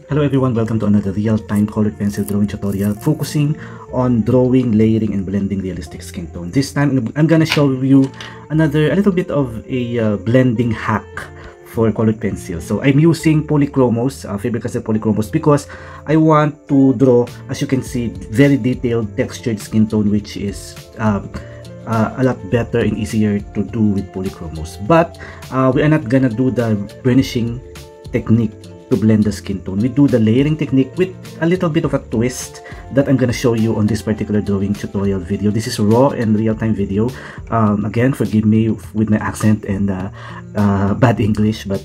Hello everyone, welcome to another real-time colored pencil drawing tutorial focusing on drawing, layering, and blending realistic skin tone. This time I'm gonna show you a little bit of a blending hack for colored pencil. So I'm using Polychromos, Faber Castell Polychromos, because I want to draw, as you can see, very detailed textured skin tone, which is a lot better and easier to do with Polychromos. But we are not gonna do the burnishing technique to blend the skin tone. We do the layering technique with a little bit of a twist that I'm gonna show you on this particular drawing tutorial video. This is raw and real-time video. Again, forgive me with my accent and bad English, but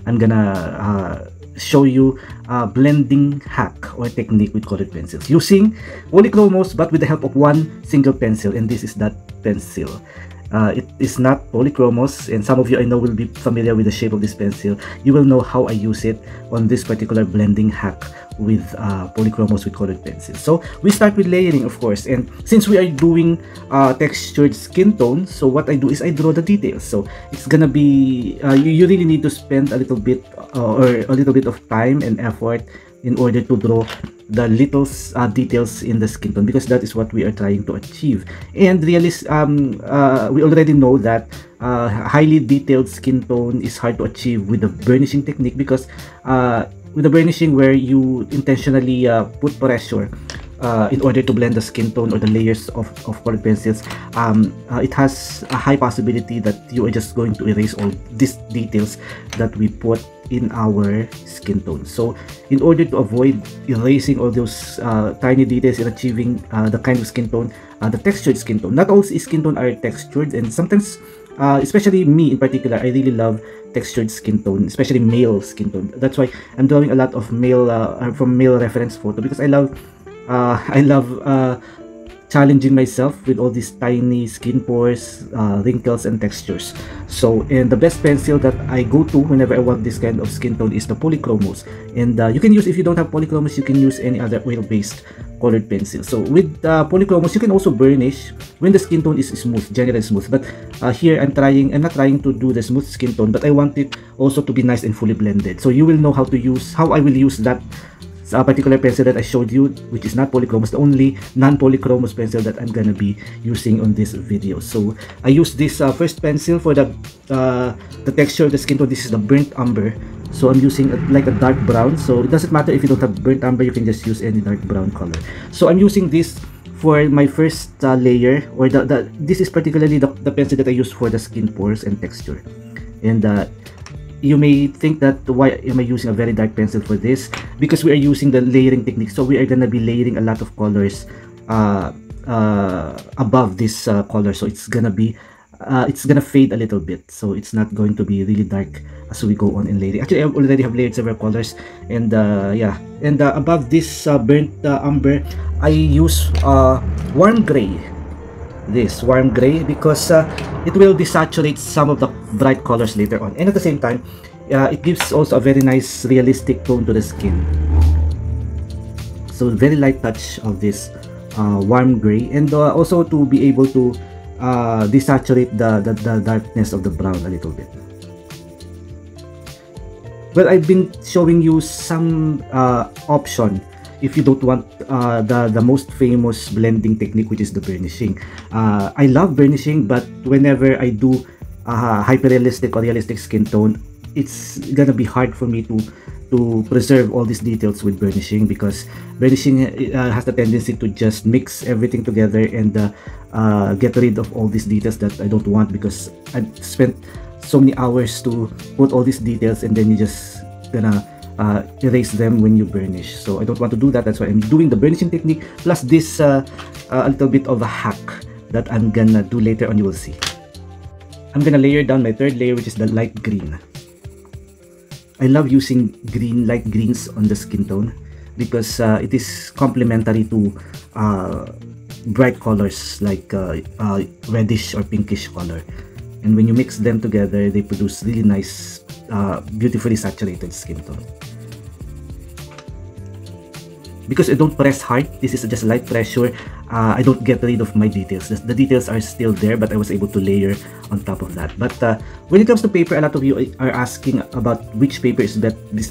I'm gonna show you a blending hack or technique with colored pencils using Polychromos, but with the help of one single pencil, and this is that pencil. It is not Polychromos, and some of you I know will be familiar with the shape of this pencil. You will know how I use it on this particular blending hack with Polychromos with colored pencils. So we start with layering, of course, and since we are doing textured skin tone, so what I do is I draw the details. So it's gonna be you really need to spend a little bit of time and effort in order to draw the little details in the skin tone, because that is what we are trying to achieve. And we already know that highly detailed skin tone is hard to achieve with the burnishing technique, because with the burnishing, where you intentionally put pressure in order to blend the skin tone or the layers of colored pencils, it has a high possibility that you are just going to erase all these details that we put in our skin tone. So in order to avoid erasing all those tiny details and achieving the kind of skin tone, the textured skin tone, not all skin tone are textured, and sometimes especially me in particular, I really love textured skin tone, especially male skin tone. That's why I'm drawing a lot of male from male reference photo, because I love challenging myself with all these tiny skin pores, wrinkles, and textures. So, and the best pencil that I go to whenever I want this kind of skin tone is the Polychromos. And you can use, if you don't have Polychromos, you can use any other oil-based colored pencil. So with Polychromos, you can also burnish when the skin tone is smooth, generally smooth. But here I'm not trying to do the smooth skin tone, but I want it also to be nice and fully blended. So you will know how I will use that particular pencil that I showed you, which is not Polychromos, the only non-Polychromos pencil that I'm gonna be using on this video. So I use this first pencil for the texture of the skin tone. This is the Brent Umber. So I'm using like a dark brown. So it doesn't matter if you don't have Brent Umber, you can just use any dark brown color. So I'm using this for my first layer, or this is particularly the pencil that I use for the skin pores and texture. And you may think that why am I using a very dark pencil for this? Because we are using the layering technique. So we are gonna be layering a lot of colors above this color. So it's gonna fade a little bit. So it's not going to be really dark as we go on in layering. Actually, I already have layered several colors, and yeah. And above this burnt umber, I use warm gray. This warm gray, because it will desaturate some of the bright colors later on, and at the same time it gives also a very nice realistic tone to the skin. So very light touch of this warm gray, and also to be able to desaturate the darkness of the brown a little bit. Well, I've been showing you some option if you don't want the most famous blending technique, which is the burnishing. I love burnishing, but whenever I do hyper-realistic or realistic skin tone, it's gonna be hard for me to preserve all these details with burnishing, because burnishing has the tendency to just mix everything together and get rid of all these details that I don't want, because I've spent so many hours to put all these details, and then you just gonna erase them when you burnish. So I don't want to do that. That's why I'm doing the burnishing technique, plus this a little bit of a hack that I'm gonna do later on. You will see. I'm gonna layer down my third layer, which is the light green. I love using light greens on the skin tone, because it is complementary to bright colors like reddish or pinkish color, and when you mix them together, they produce really nice, beautifully saturated skin tone. because I don't press hard, this is just light pressure, I don't get rid of my details. The details are still there, but I was able to layer on top of that. But when it comes to paper, a lot of you are asking about which paper is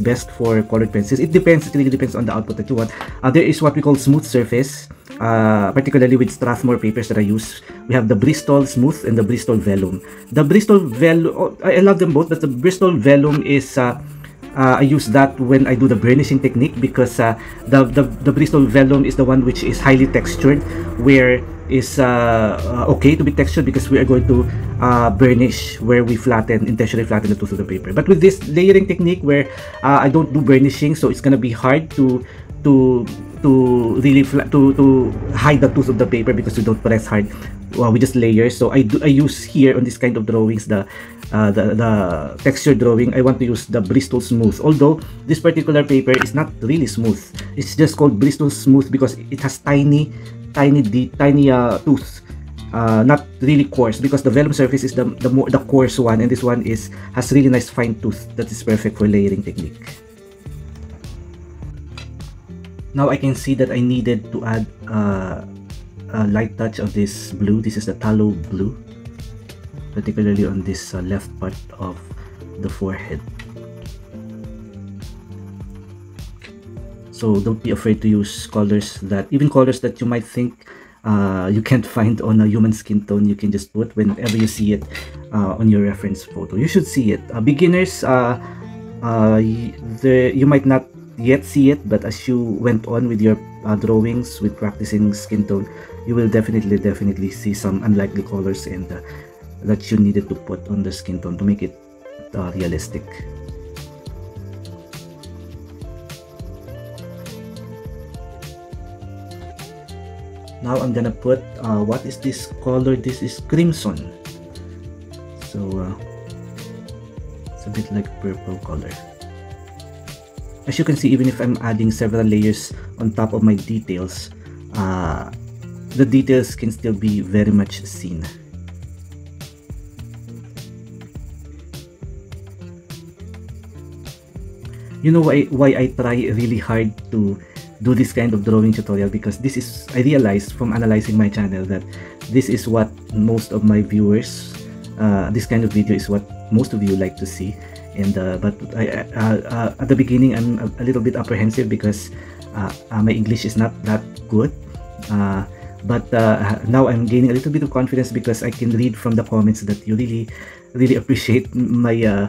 best for colored pencils. It depends. It really depends on the output that you want. There is what we call smooth surface, particularly with Strathmore papers that I use. We have the Bristol Smooth and the Bristol Vellum. The Bristol Vellum, I love them both, but the Bristol Vellum is I use that when I do the burnishing technique, because the Bristol Vellum is the one which is highly textured, where is okay to be textured because we are going to burnish where we intentionally flatten the tooth of the paper. But with this layering technique where I don't do burnishing, so it's gonna be hard to really to hide the tooth of the paper because we don't press hard. We just layer. So I use here on this kind of drawings the texture drawing, I want to use the Bristol Smooth. Although this particular paper is not really smooth, it's just called Bristol Smooth because it has tiny tooth, not really coarse, because the vellum surface is the coarse one, and this one has really nice fine tooth that is perfect for layering technique. Now I can see that I needed to add a light touch of this blue. This is the tallow blue, particularly on this left part of the forehead. So don't be afraid to use colors that you might think you can't find on a human skin tone. You can just put whenever you see it on your reference photo. You should see it. Beginners, you might not yet see it, but as you went on with your drawings, with practicing skin tone, you will definitely see some unlikely colors and that you needed to put on the skin tone to make it realistic. Now I'm gonna put what is this color? This is crimson, so it's a bit like purple color. As you can see, even if I'm adding several layers on top of my details, the details can still be very much seen. You know why I try really hard to do this kind of drawing tutorial? Because I realized from analyzing my channel that this is what most of my viewers, this kind of video is what most of you like to see. And but at the beginning I'm a little bit apprehensive because my English is not that good, but now I'm gaining a little bit of confidence because I can read from the comments that you really appreciate my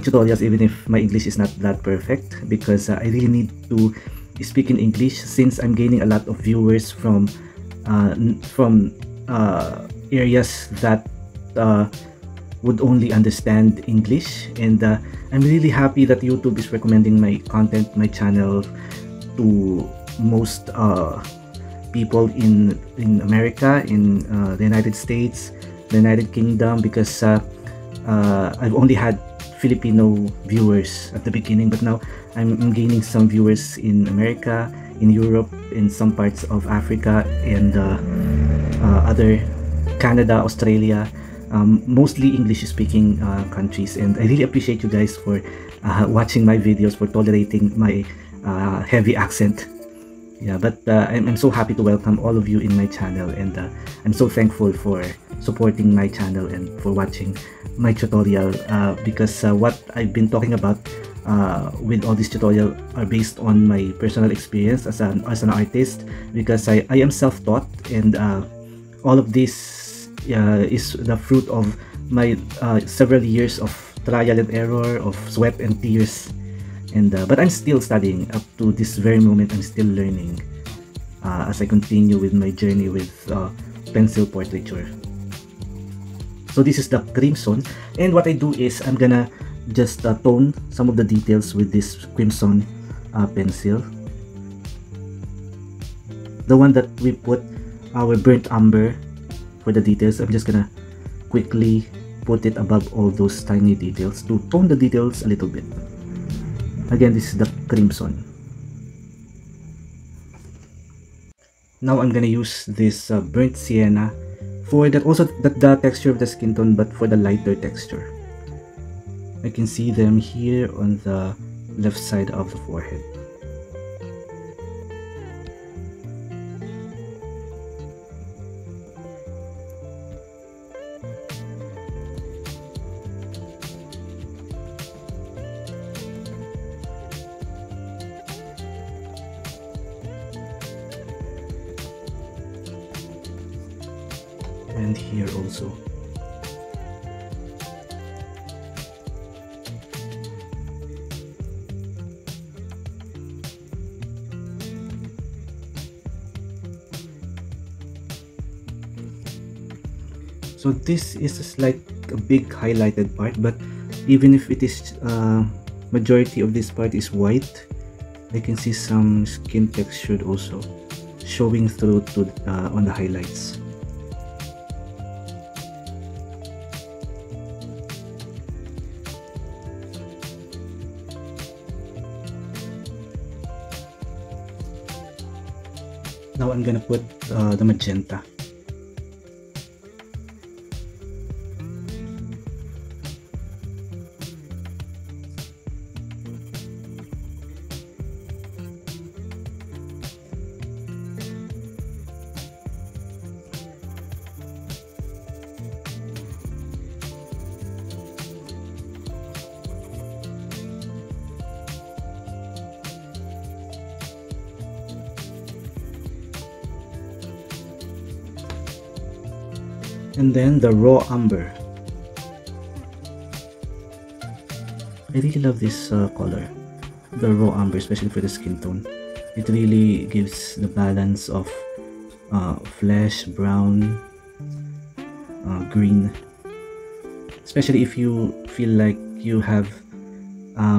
tutorials, even if my English is not that perfect, because I really need to speak in English since I'm gaining a lot of viewers from areas that would only understand English. And I'm really happy that YouTube is recommending my content, my channel, to most people in America, in the United States, the United Kingdom, because I've only had Filipino viewers at the beginning, but now I'm gaining some viewers in America, in Europe, in some parts of Africa, and other Canada, Australia, mostly English-speaking countries. And I really appreciate you guys for watching my videos, for tolerating my heavy accent. Yeah, but I'm so happy to welcome all of you in my channel, and I'm so thankful for supporting my channel and for watching my tutorial, because what I've been talking about with all this tutorial are based on my personal experience as an artist, because I am self-taught, and all of this is the fruit of my several years of trial and error, of sweat and tears. And but I'm still studying up to this very moment. I'm still learning as I continue with my journey with pencil portraiture. So this is the crimson, and what I do is I'm gonna just tone some of the details with this crimson pencil, the one that we put our burnt umber for the details. I'm just gonna quickly put it above all those tiny details to tone the details a little bit. Again, this is the crimson. Now I'm gonna use this burnt sienna for that, also the texture of the skin tone, but for the lighter texture. I can see them here on the left side of the forehead. and here also. So this is like a big highlighted part, but even if it is majority of this part is white, I can see some skin texture also showing through to on the highlights. Now I'm gonna put the magenta. And then the raw umber. I really love this color, the raw umber, especially for the skin tone. It really gives the balance of flesh, brown, green, especially if you feel like you have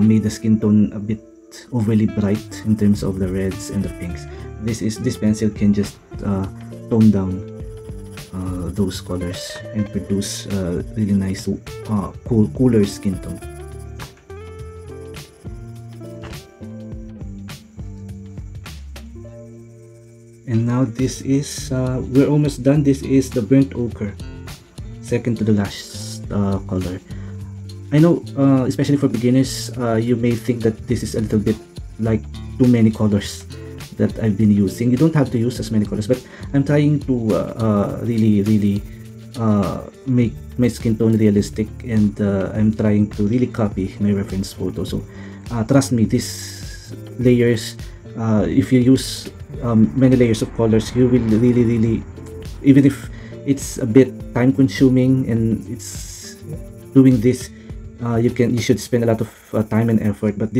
made the skin tone a bit overly bright in terms of the reds and the pinks. This pencil can just tone down those colors and produce really nice cooler skin tone. And now this is we're almost done. This is the burnt ochre, second to the last color. I know especially for beginners, you may think that this is a little bit like too many colors that I've been using. You don't have to use as many colors, but I'm trying to really make my skin tone realistic, and I'm trying to really copy my reference photo. So trust me, these layers, if you use many layers of colors, you will really, even if it's a bit time consuming and it's doing this, you should spend a lot of time and effort, but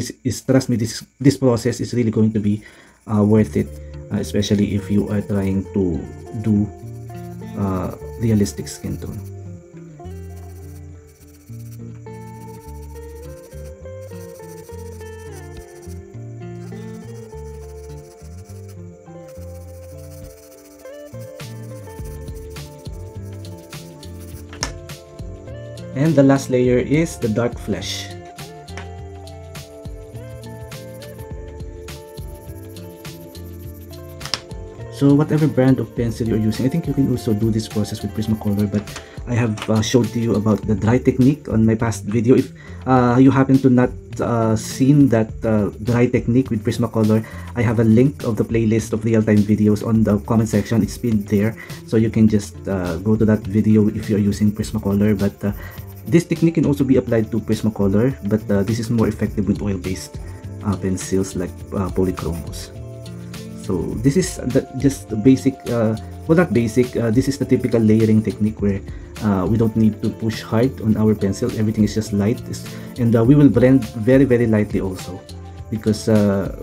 trust me, this process is really going to be worth it, especially if you are trying to do realistic skin tone. And the last layer is the dark flesh. So whatever brand of pencil you're using, I think you can also do this process with Prismacolor, but I have showed to you about the dry technique on my past video. If you happen to not seen that dry technique with Prismacolor, I have a link of the playlist of real-time videos on the comment section. It's pinned there, so you can just go to that video if you're using Prismacolor. But this technique can also be applied to Prismacolor, but this is more effective with oil-based pencils like Polychromos. So this is just the basic, well, not basic, this is the typical layering technique where we don't need to push hard on our pencil. Everything is just light, and we will blend very lightly also, because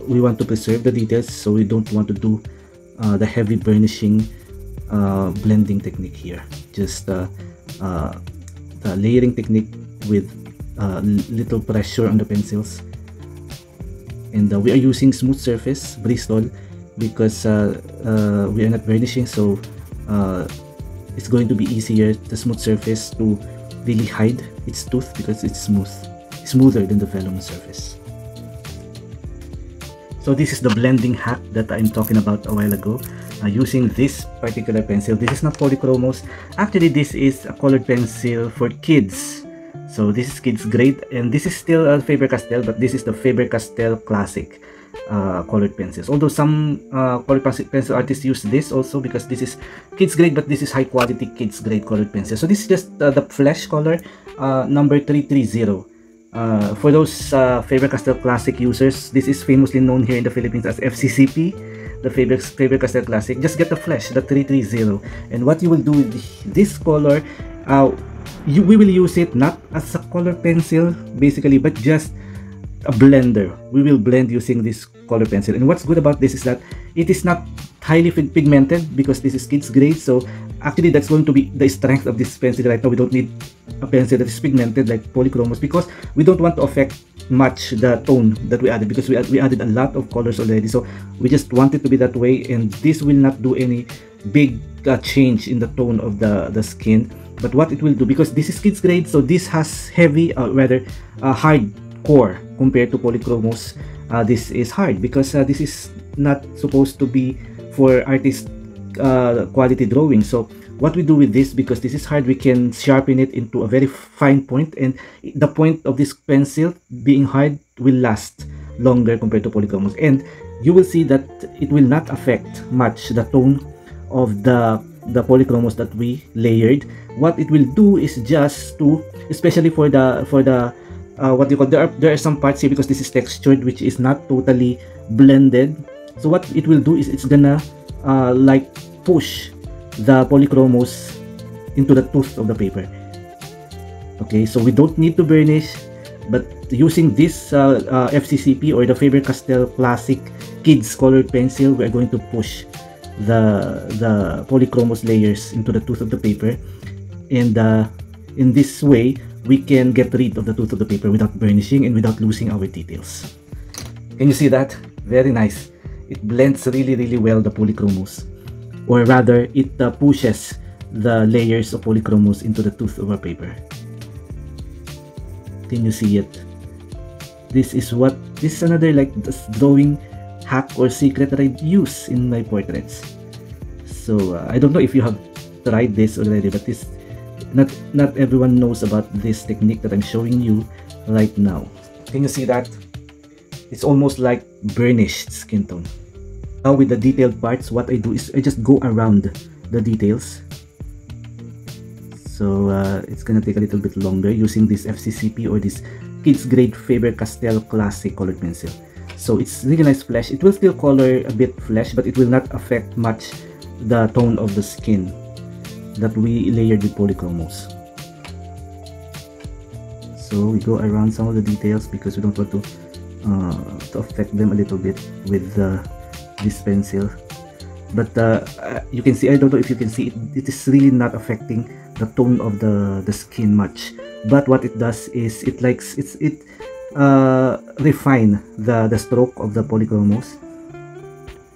we want to preserve the details, so we don't want to do the heavy burnishing blending technique here. Just the layering technique with little pressure on the pencils. And we are using smooth surface Bristol, because we are not burnishing, so it's going to be easier, the smooth surface, to really hide its tooth, because it's smoother than the vellum surface. So this is the blending hack that I'm talking about a while ago, using this particular pencil. This is not Polychromos. Actually, this is a colored pencil for kids. So this is kids grade, and this is still a Faber Castell, but this is the Faber Castell Classic colored pencils. Although some colored pencil artists use this also, because this is kids grade, but this is high quality kids grade colored pencil. So this is just the flesh color, number 330. For those Faber Castell Classic users, this is famously known here in the Philippines as FCCP. the Faber Castell Classic, just get the flesh, the 330. And what you will do with this color, we will use it not as a color pencil basically, but just a blender. We will blend using this color pencil. And what's good about this is that it is not highly pigmented because this is kids grade. So actually that's going to be the strength of this pencil right now. We don't need a pencil that is pigmented like Polychromos because we don't want to affect much the tone that we added, because we added a lot of colors already. So we just want it to be that way, and this will not do any big change in the tone of the skin. But what it will do, because this is kids grade, so this has heavy, rather hard core compared to Polychromos. This is hard because this is not supposed to be for artist quality drawing. So what we do with this, because this is hard, we can sharpen it into a very fine point, and the point of this pencil being hard will last longer compared to Polychromos. And you will see that it will not affect much the tone of the Polychromos that we layered. What it will do is just to, especially for the what you call, there are some parts here, because this is textured, which is not totally blended. So what it will do is it's gonna like push the Polychromos into the tooth of the paper. Okay, so we don't need to burnish, but using this FCCP or the Faber Castell Classic Kids Colored Pencil, we're going to push the Polychromos layers into the tooth of the paper, and in this way we can get rid of the tooth of the paper without burnishing and without losing our details. Can you see that? Very nice. It blends really well, the Polychromos, or rather it pushes the layers of Polychromos into the tooth of our paper. Can you see it? This is another like drawing hack or secret that I use in my portraits. So I don't know if you have tried this already, but this not everyone knows about this technique that I'm showing you right now. Can you see that? It's almost like burnished skin tone. Now with the detailed parts, what I do is I just go around the details. So it's gonna take a little bit longer using this FCCP or this kids grade Faber Castell Classic colored pencil. So it's really nice flesh. It will still color a bit flesh, but it will not affect much the tone of the skin that we layered with Polychromos. So we go around some of the details because we don't want to affect them a little bit with this pencil. But you can see, I don't know if you can see, it is really not affecting the tone of the skin much. But what it does is it refine the stroke of the Polychromos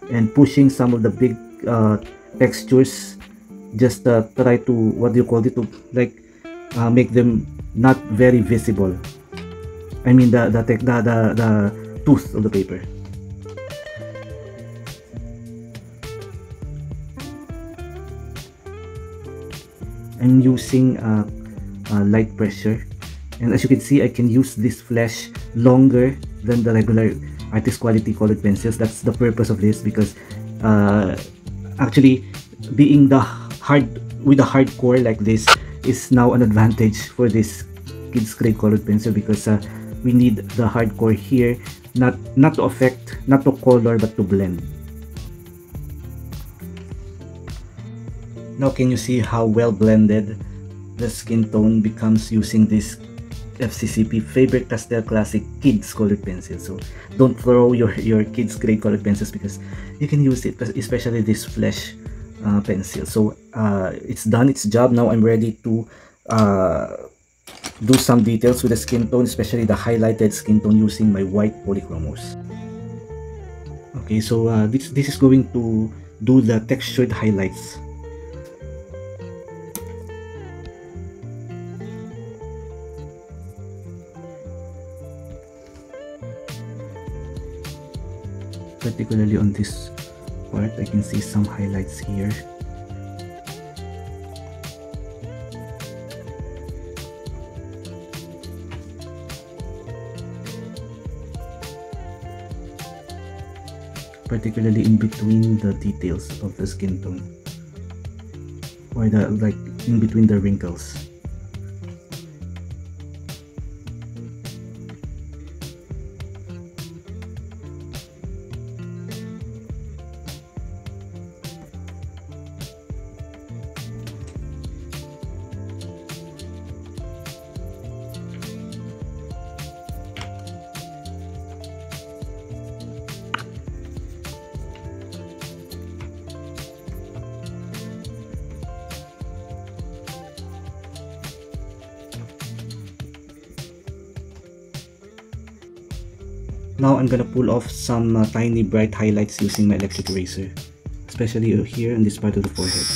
and pushing some of the big textures, just try to, what do you call it, to like make them not very visible. I mean the tooth of the paper. I'm using light pressure, and as you can see, I can use this flesh longer than the regular artist quality colored pencils. That's the purpose of this, because actually being with a hard core like this is now an advantage for this kids grade colored pencil, because we need the hard core here, not to affect, not to color, but to blend. Now can you see how well blended the skin tone becomes using this FCCP Faber Castell Classic Kids Colored Pencil? So don't throw your kids grade colored pencils, because you can use it, especially this flesh pencil. So it's done its job. Now I'm ready to do some details with the skin tone, especially the highlighted skin tone, using my white Polychromos. Okay, so this is going to do the textured highlights. Particularly on this part, I can see some highlights here. Particularly in between the details of the skin tone, or like in between the wrinkles. Now I'm gonna pull off some tiny bright highlights using my electric eraser, especially here in this part of the forehead.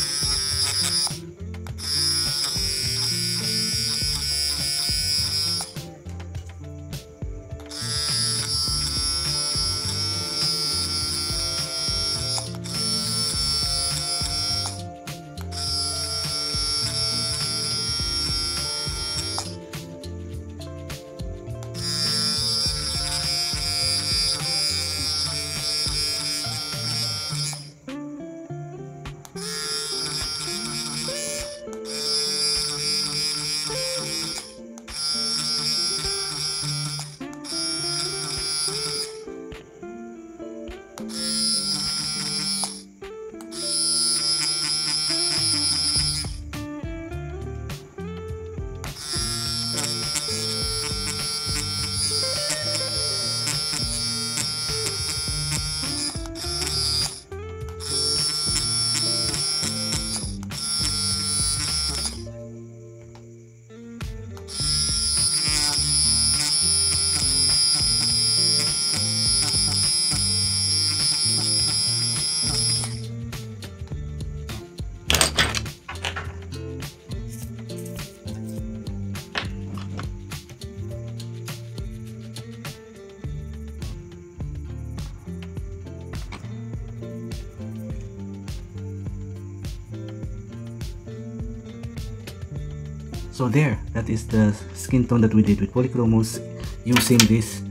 So there, that is the skin tone that we did with Polychromos using this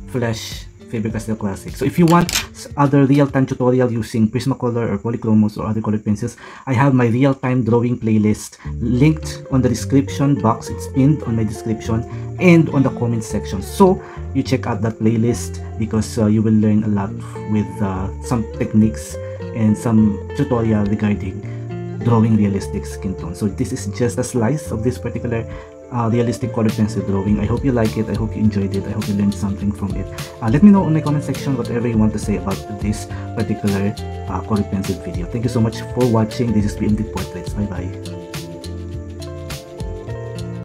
Flash Faber Castell Classic. So if you want other real-time tutorial using Prismacolor or Polychromos or other colored pencils, I have my real-time drawing playlist linked on the description box. It's pinned on my description and on the comment section. So you check out that playlist because you will learn a lot with some techniques and some tutorial regarding drawing realistic skin tone. So this is just a slice of this particular realistic colored pencil drawing. I hope you like it. I hope you enjoyed it. I hope you learned something from it. Let me know in my comment section whatever you want to say about this particular colored pencil video. Thank you so much for watching. This is BMD Portraits. Bye bye.